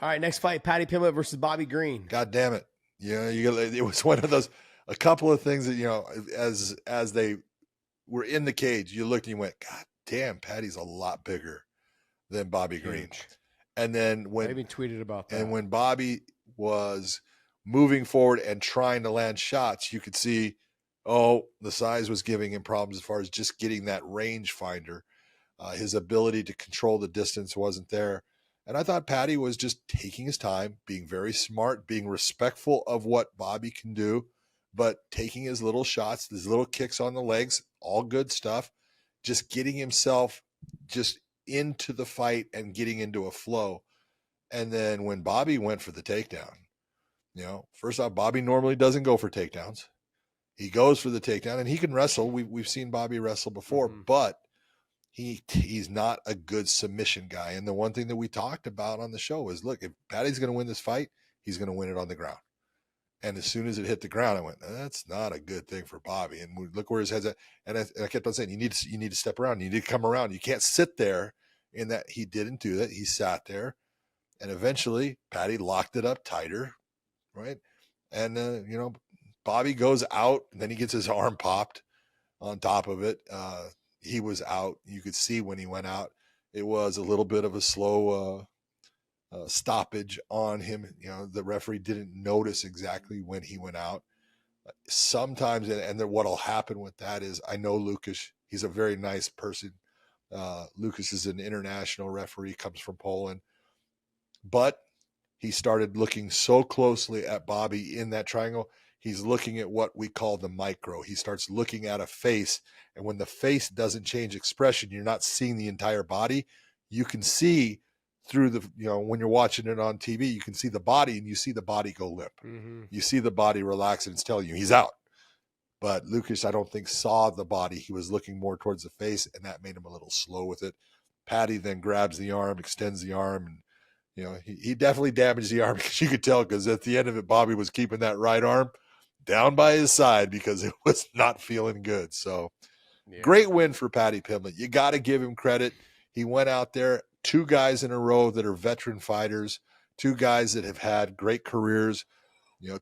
All right, next fight, Paddy Pimblett versus Bobby Green. God damn it. It was one of those, a couple of things that, as they were in the cage, you looked and you went, God damn, Paddy's a lot bigger than Bobby Green. And then I even tweeted about that. And when Bobby was moving forward and trying to land shots, you could see, the size was giving him problems as far as just getting that range finder. His ability to control the distance wasn't there. And I thought Paddy was just taking his time, being very smart, being respectful of what Bobby can do, but taking his little shots, his little kicks on the legs, all good stuff, just getting himself just into the fight and getting into a flow. And then when Bobby went for the takedown, first off, Bobby normally doesn't go for takedowns. He goes for the takedown, and he can wrestle. We've seen Bobby wrestle before, but he's not a good submission guy. And the one thing that we talked about on the show is, look, if Paddy's going to win this fight, he's going to win it on the ground. And as soon as it hit the ground, I went, that's not a good thing for Bobby. And look where his head's at. And I kept on saying, you need to step around. You need to come around. You can't sit there. In that, he didn't do that. He sat there. And eventually, Paddy locked it up tighter, right? And, Bobby goes out, and then he gets his arm popped on top of it. He was out. You could see when he went out, it was a little bit of a slow stoppage on him. The referee didn't notice exactly when he went out. Sometimes, and then what'll happen with that is, I know Lucas, he's a very nice person. Lucas is an international referee, comes from Poland. But he started looking so closely at Bobby in that triangle. He's looking at what we call the micro. He starts looking at a face. And when the face doesn't change expression, you're not seeing the entire body. You can see through when you're watching it on TV, you can see the body, and you see the body go limp. Mm-hmm. You see the body relax, and it's telling you he's out. But Lucas, I don't think, saw the body. He was looking more towards the face, and that made him a little slow with it. Paddy then grabs the arm, extends the arm, and he definitely damaged the arm, because you could tell, because at the end of it, Bobby was keeping that right arm down by his side because it was not feeling good. So Great win for Paddy Pimblett. You got to give him credit. He went out there, 2 guys in a row that are veteran fighters, 2 guys that have had great careers.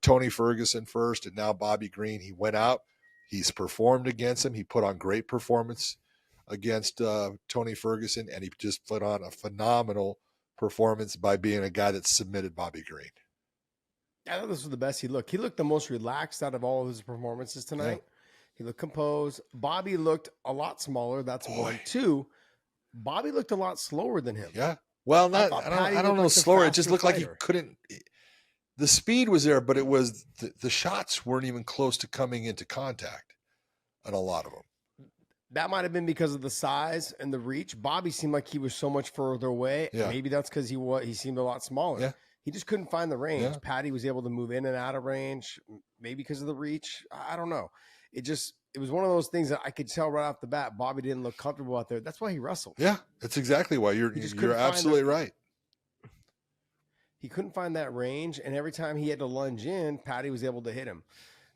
Tony Ferguson first and now Bobby Green. He went out. He's performed against him. He put on great performance against Tony Ferguson, and he just put on a phenomenal performance by being a guy that submitted Bobby Green. I thought this was the best he looked. He looked the most relaxed out of all of his performances tonight. Yeah. He looked composed. Bobby looked a lot smaller. That's 1. 2, Bobby looked a lot slower than him. Yeah. Well, I don't know, slower. It just looked like he couldn't. The speed was there, but it was the shots weren't even close to coming into contact on a lot of them. That might have been because of the size and the reach. Bobby seemed like he was so much further away. Yeah. Maybe that's because he seemed a lot smaller. Yeah. He just couldn't find the range. Yeah. Paddy was able to move in and out of range, maybe because of the reach. I don't know. It was one of those things that I could tell right off the bat. Bobby didn't look comfortable out there. That's why he wrestled. Yeah, that's exactly why. You're absolutely right. He couldn't find that range, and every time he had to lunge in, Paddy was able to hit him.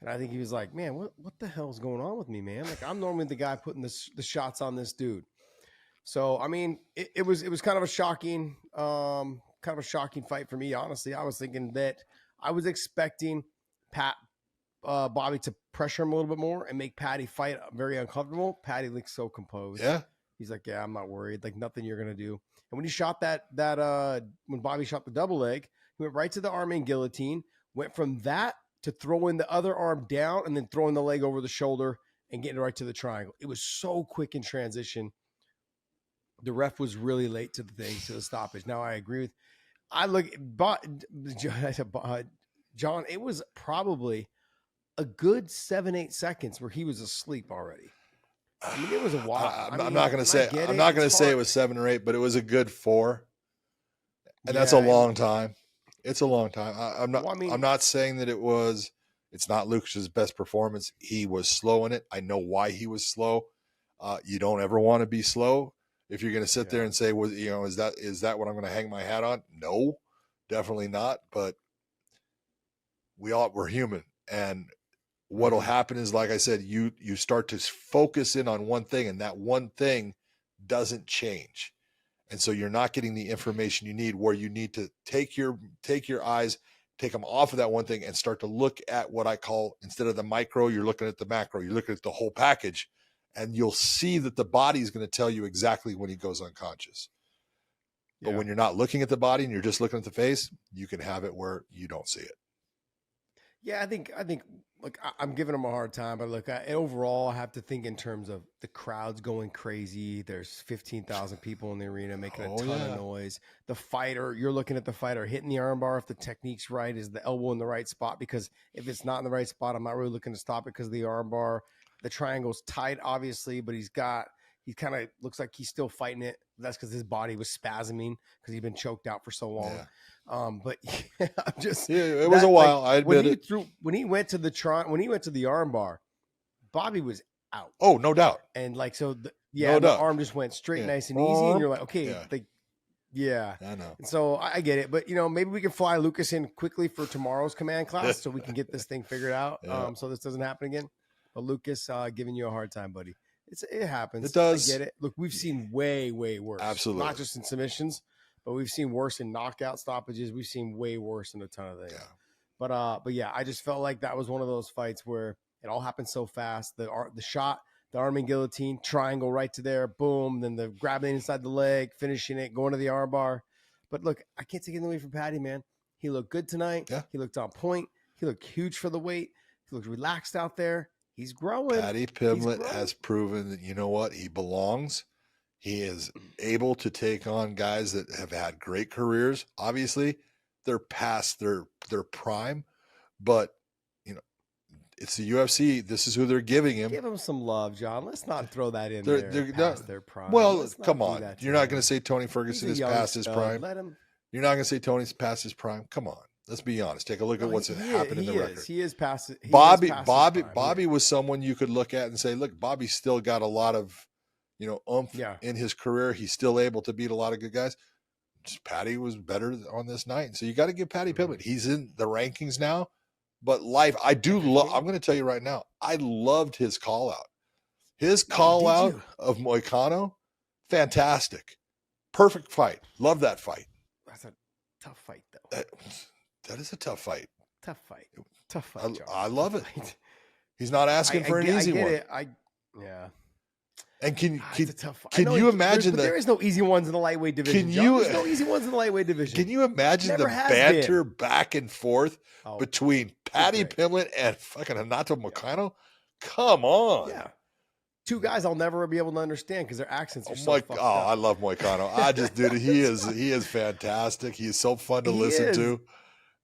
And I think he was like, man, what the hell is going on with me, man? Like, I'm normally the guy putting the shots on this dude. So, I mean, it was kind of a shocking fight for me, honestly. I was thinking that I was expecting Bobby to pressure him a little bit more and make Paddy fight very uncomfortable. Paddy looked so composed. Yeah. He's like, yeah, I'm not worried. Like, nothing you're going to do. And when he shot when Bobby shot the double leg, he went right to the arm and guillotine, went from that to throwing the other arm down and then throwing the leg over the shoulder and getting right to the triangle. It was so quick in transition. The ref was really late to the stoppage. Now I agree John, it was probably a good 7-8 seconds where he was asleep already. I mean, it was a while. I'm not going to say it was 7 or 8, but it was a good 4. And that's a long time. It's a long time. I'm not saying that it's not Lucas's best performance. He was slow in it. I know why he was slow. You don't ever want to be slow. If you're going to sit there and say, well, is that what I'm going to hang my hat on? No, definitely not. But we're human. And what'll happen is, like I said, you start to focus in on one thing, and that one thing doesn't change. And so you're not getting the information you need, where you need to take your eyes, take them off of that one thing and start to look at what I call, instead of the micro, you're looking at the macro, you're looking at the whole package, and you'll see that the body is going to tell you exactly when he goes unconscious. But when you're not looking at the body and you're just looking at the face, you can have it where you don't see it. Yeah, I think look, I'm giving him a hard time, but look, overall, I have to think in terms of the crowd's going crazy. There's 15,000 people in the arena making a ton of noise. The fighter, you're looking at the fighter hitting the armbar. If the technique's right, is the elbow in the right spot? Because if it's not in the right spot, I'm not really looking to stop it because of the armbar. The triangle's tight, obviously, but he kind of looks like he's still fighting it. That's because his body was spasming because he's been choked out for so long. Yeah. But I'm just, it was a while. Like, I admit it. When he went to the armbar, Bobby was out. Oh, no doubt. And like, so the arm just went straight, nice and easy. And you're like, okay, I know. And so I get it, but maybe we can fly Lucas in quickly for tomorrow's command class so we can get this thing figured out. So this doesn't happen again. But Lucas, giving you a hard time, buddy. It happens. It does. I get it. Look, we've seen way, way worse. Absolutely. Not just in submissions, but we've seen worse in knockout stoppages. We've seen way worse in a ton of things. Yeah. But yeah, I just felt like that was one of those fights where it all happened so fast. The shot, the arming guillotine, triangle right to there, boom. Then the grabbing inside the leg, finishing it, going to the armbar. But look, I can't take anything away from Paddy, man. He looked good tonight. Yeah. He looked on point. He looked huge for the weight. He looked relaxed out there. He's growing. Paddy Pimblett has proven that, you know what, he belongs. He is able to take on guys that have had great careers. Obviously, they're past their prime, but it's the UFC. This is who they're giving him. Give him some love, John. Let's not throw that in there. They're past their prime. Well, come on. You're not going to say Tony Ferguson is past his prime. You're not going to say Tony's past his prime. Come on. Let's be honest. Take a look at what's happened in the record. He is past. Bobby was someone you could look at and say, look, Bobby's still got a lot of, oomph in his career. He's still able to beat a lot of good guys. Just Paddy was better on this night. And so you got to give Paddy Pimblett. He's in the rankings now. But life, I do love, I'm going to tell you right now, I loved his call out. His call out of Moicano, fantastic. Perfect fight. Love that fight. That's a tough fight, though. That is a tough fight. Tough fight. John. I love it. He's not asking for an easy one. Yeah. And can you imagine that there is no easy ones in the lightweight division? There's no easy ones in the lightweight division. Can you imagine the banter back and forth between Paddy Pimblett and fucking Renato Moicano? Come on. Yeah. Two guys I'll never be able to understand because their accents are so fucked up. I love Moicano. I just dude, he is fantastic. He is so fun to listen to.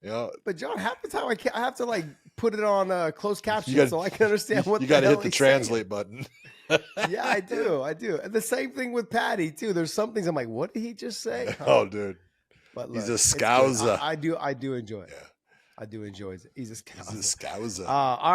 Yeah. But John, half the time I have to like put it on closed caption so I can understand what you got to hit the translate button. Yeah, I do. And the same thing with Paddy too. There's some things I'm like, what did he just say? Oh, dude. But look, he's a scouser. I do enjoy it. Yeah. I do enjoy it. He's a scouser. He's a scouser.